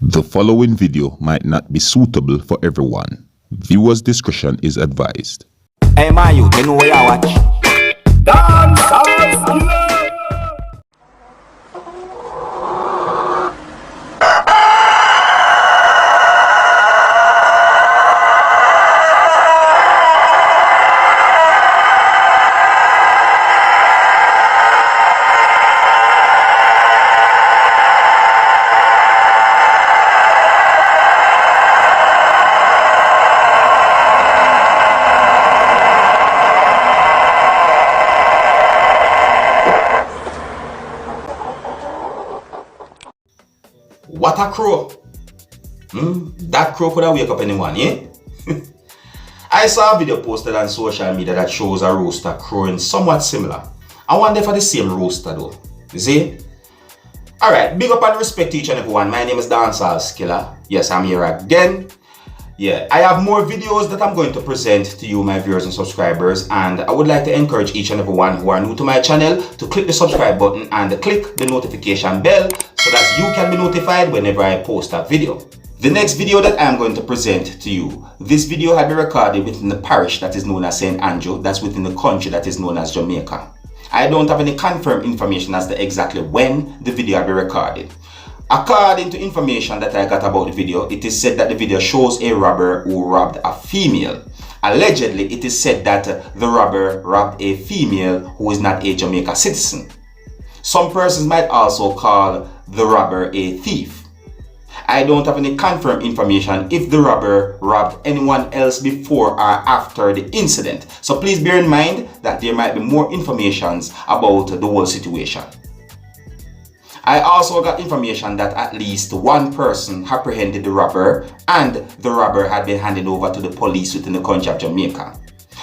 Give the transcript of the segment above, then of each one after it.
The following video might not be suitable for everyone. Viewers' discretion is advised. Hey man, you know where I watch? Dancehall skilla. What a crow! That crow could have wake up anyone, eh? I saw a video posted on social media that shows a rooster crowing somewhat similar. I wonder for the same rooster though. You see? Alright, big up and respect to each and everyone. My name is Dancehall Skilla. Yes, I'm here again. Yeah, I have more videos that I'm going to present to you, my viewers and subscribers, and I would like to encourage each and everyone who are new to my channel to click the subscribe button and click the notification bell so that you can be notified whenever I post a video. The next video that I am going to present to you, this video had been recorded within the parish that is known as St. Andrew, that's within the country that is known as Jamaica. I don't have any confirmed information as to exactly when the video had been recorded. According to information that I got about the video, it is said that the video shows a robber who robbed a female. Allegedly, it is said that the robber robbed a female who is not a Jamaica citizen. Some persons might also call the robber a thief. I don't have any confirmed information if the robber robbed anyone else before or after the incident. So please bear in mind that there might be more information about the whole situation. I also got information that at least one person apprehended the robber and the robber had been handed over to the police within the country of Jamaica.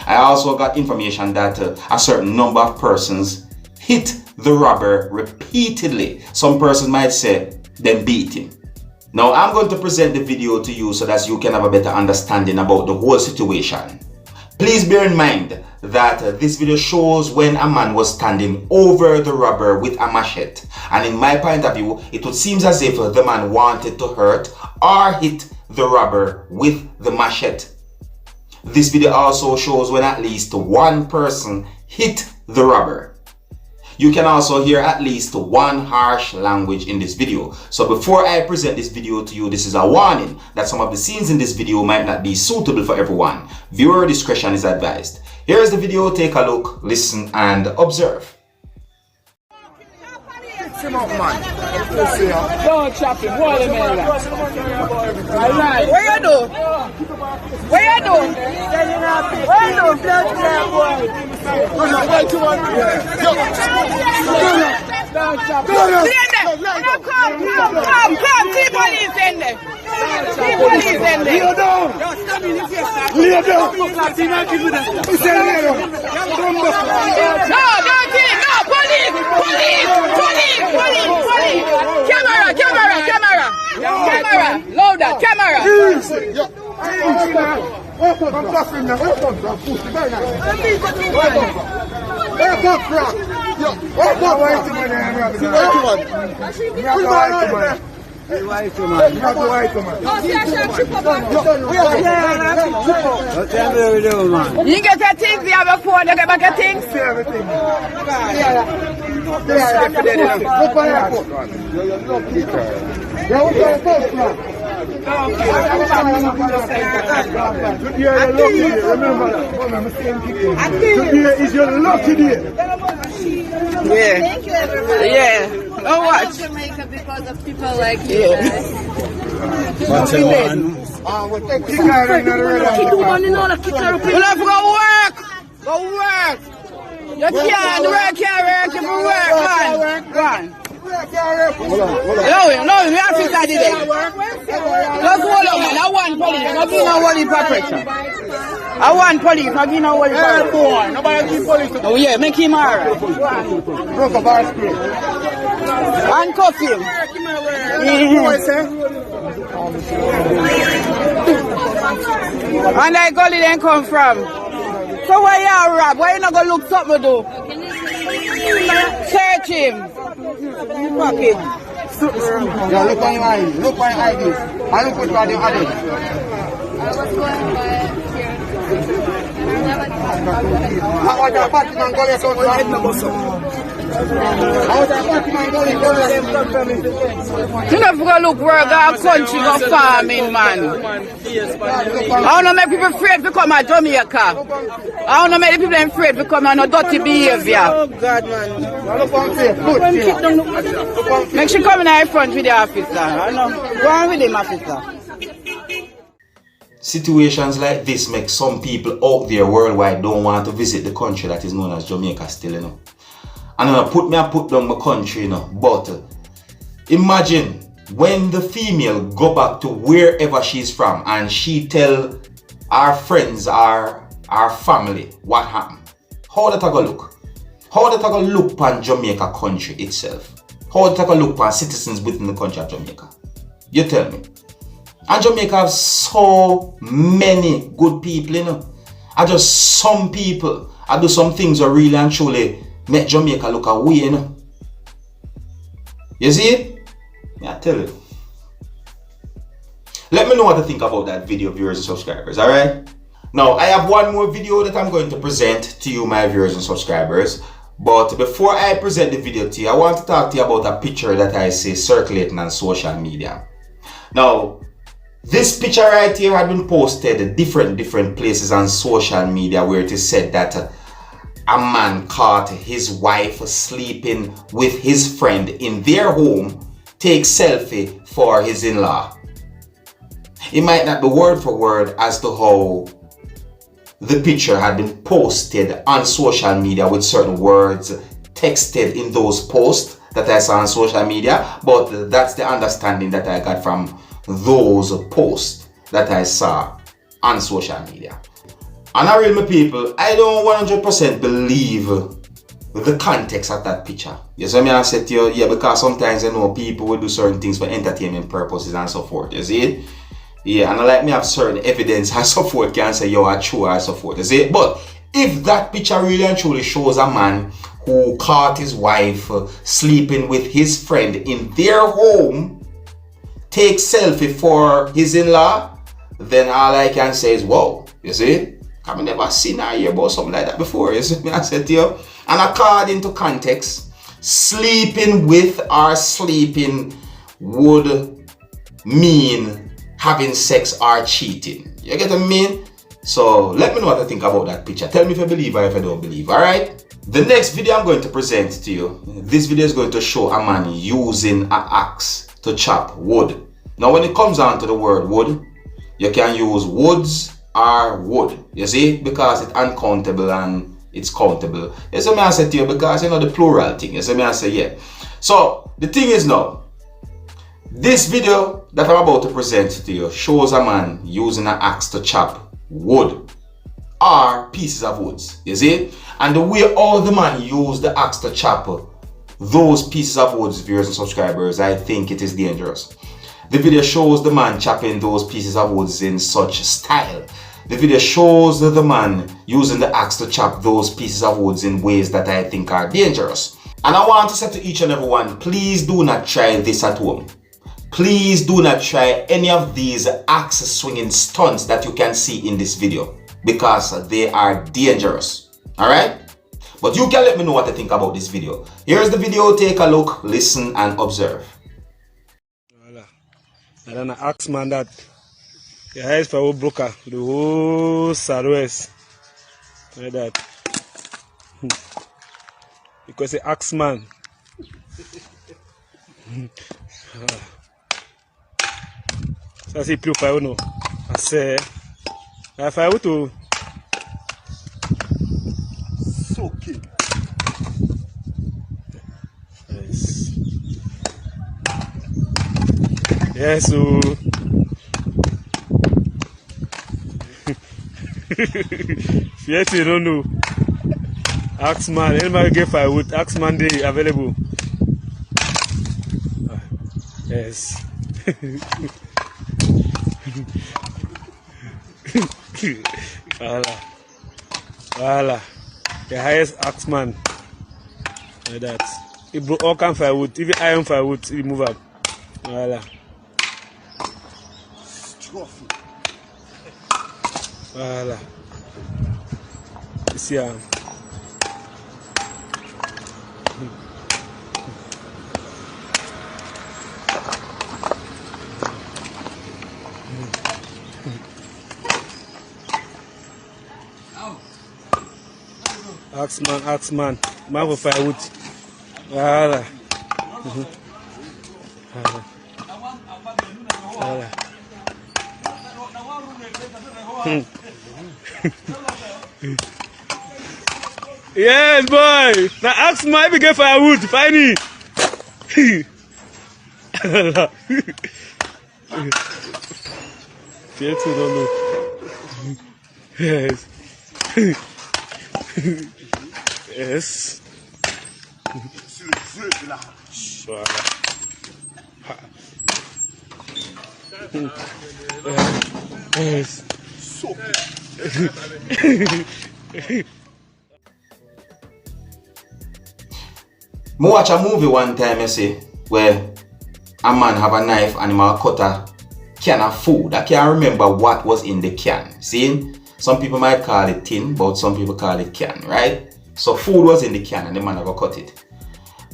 I also got information that a certain number of persons hit the robber repeatedly. Some persons might say they beat him. Now I'm going to present the video to you so that you can have a better understanding about the whole situation. Please bear in mind that this video shows when a man was standing over the robber with a machete, and in my point of view it would seem as if the man wanted to hurt or hit the robber with the machete. This video also shows when at least one person hit the robber. You can also hear at least one harsh language in this video. So before I present this video to you, this is a warning that some of the scenes in this video might not be suitable for everyone. Viewer discretion is advised. Here is the video, take a look, listen and observe. Don't chop him, watermelon. Alright. Where you do? Where you do? Where you do? Don't chop him. Come, see police in there. See police in there. Lay down. Lay down. No, don't kill him. No, police. Camera, louder, camera. You get your things, you have a phone, you get back your things. Today is your lucky day. Yeah. Thank you, everybody. Yeah. Oh, watch. Jamaica because of people like you guys. We'll have to go work. Go work. You can't work here, if you work, man. Go on. No, we have to study there. Just hold on, man. I want police. I'm not being a worry protection. I want police. I'm not being a worry protection. Nobody keep police. Oh, yeah, make him alright. Broke a bar screen. Handcuff him. And that gully then come from. So where you rob? Why you not gonna look something to do? Search him. Fuck him. Yeah, look on your eyes. Look on your eyes. And look what you are doing. I was going by here. I want a party man go less outside. I want a party man go less. You never go look where our country go farming, man. I don't know make people afraid to come to Jamaica. I don't know make people afraid to come on no dirty behavior. Oh God, man. Look on face. Make sure come in the front with the officer. I know. Go on with him, officer. Situations like this make some people out there worldwide don't want to visit the country that is known as Jamaica still, you know. And I put down my country, you know. But imagine when the female go back to wherever she's from and she tell our friends, our family what happened. How that I go look? How that I go look upon Jamaica country itself? How that I go look upon citizens within the country of Jamaica? You tell me. And Jamaica have so many good people, you know. And just some people, I do some things that really and truly make Jamaica look away, you know. You see it? Yeah, I tell you. Let me know what you think about that video, viewers and subscribers, alright? Now, I have one more video that I'm going to present to you, my viewers and subscribers. But before I present the video to you, I want to talk to you about a picture that I see circulating on social media. Now, this picture right here had been posted at different places on social media where it is said that a man caught his wife sleeping with his friend in their home, take selfie for his in-law. It might not be word for word as to how the picture had been posted on social media with certain words texted in those posts that I saw on social media, but that's the understanding that I got from those posts that I saw on social media. And I real my people, I don't 100% believe the context of that picture. You see me, I said to you, yeah, because sometimes I know people will do certain things for entertainment purposes and so forth, you see it? Yeah, and I like me have certain evidence and so forth can say, yo, I true and so forth, you see it? But if that picture really and truly shows a man who caught his wife sleeping with his friend in their home, take selfie for his in-law, then all I can say is, whoa, you see? I've never seen or hear about something like that before, you see me, I said to you. And according to context, sleeping with or sleeping would mean having sex or cheating. You get what I mean? So let me know what you think about that picture. Tell me if you believe or if you don't believe, alright? The next video I'm going to present to you, this video is going to show a man using an axe to chop wood. Now when it comes down to the word wood, you can use woods or wood, you see, because it's uncountable and it's countable. You see me I say to you, because you know the plural thing, you see me I say yeah. So the thing is now, this video that I'm about to present to you shows a man using an axe to chop wood or pieces of woods, you see, and the way all the man used the axe to chop those pieces of woods, viewers and subscribers, I think it is dangerous. The video shows the man chopping those pieces of woods in such style. The video shows the man using the axe to chop those pieces of woods in ways that I think are dangerous. And I want to say to each and every one, please do not try this at home. Please do not try any of these axe swinging stunts that you can see in this video, because they are dangerous. Alright? But you can let me know what you think about this video. Here's the video, take a look, listen and observe. I don't know, axe man that the highest for whole broker, the whole Southwest. Like that. Because the axe man. So I see blue fire no. I say if I were to Soak it. yes. Yes, so yes, you don't know. Axeman, anybody get firewood, Axeman day available. Yes. Voila. The highest Axeman. Like that. He broke all kind of firewood, even iron firewood, he move up. Voilà. Voilà. Ici, Axman. Man for firewood. Voilà. Voilà. Yes, boy. Now ask my if you get firewood. Find it. Feel to don't know. Yes. Yes. Voilà. Yes. I watch a movie one time, you see, where a man have a knife and him a cut a can of food. I can't remember what was in the can. See, some people might call it tin, but some people call it can, right? So food was in the can and the man have a cut it.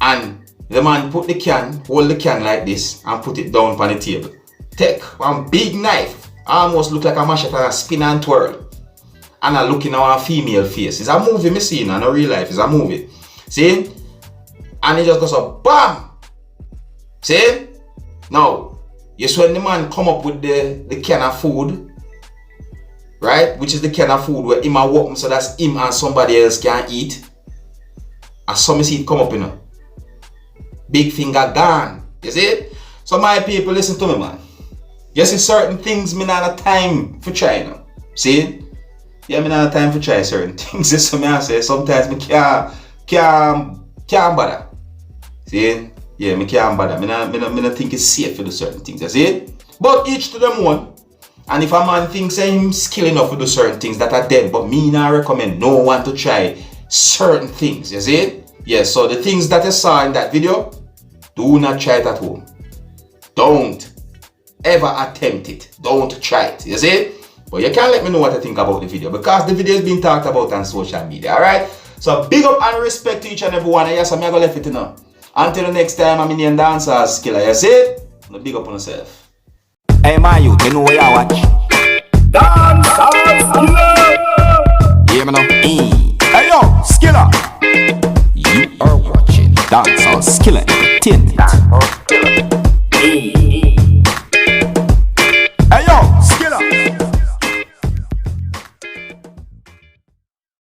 And the man put the can, hold the can like this and put it down on the table. Take one big knife, almost look like a machete and a spin and twirl. And I look in our female face. It's a movie me seen, not real life, it's a movie. See? And he just goes up, BAM! See? Now, yes, when the man come up with the can of food, right? Which is the can of food where him a walk, so that's him and somebody else can eat. And some see it come up, you know. Big finger gone. You see? So my people, listen to me, man. You see certain things me not have time for try now. See? Yeah, me not have time for try certain things. That's what I say. Sometimes me can't bother. See? Yeah, me can't bother. Me not think it's safe to do certain things. You see? But each to them one. And if a man thinks him skilled enough to do certain things that are dead, but me not recommend no one to try certain things. You see? Yeah, so the things that you saw in that video, do not try it at home. Don't ever attempt it. Don't try it. You see? But you can't let me know what you think about the video because the video is being talked about on social media. Alright? So big up and respect to each and every one. And yes, I'm going to leave it you know. Until the next time, I'm in the Dancehall skilla. You see? Big up on yourself. Hey, my youth, you know where you watch? Dancehall skilla. Yeah, me know. Hey, yo, skilla. You are watching Dancehall skilla. Entertainment.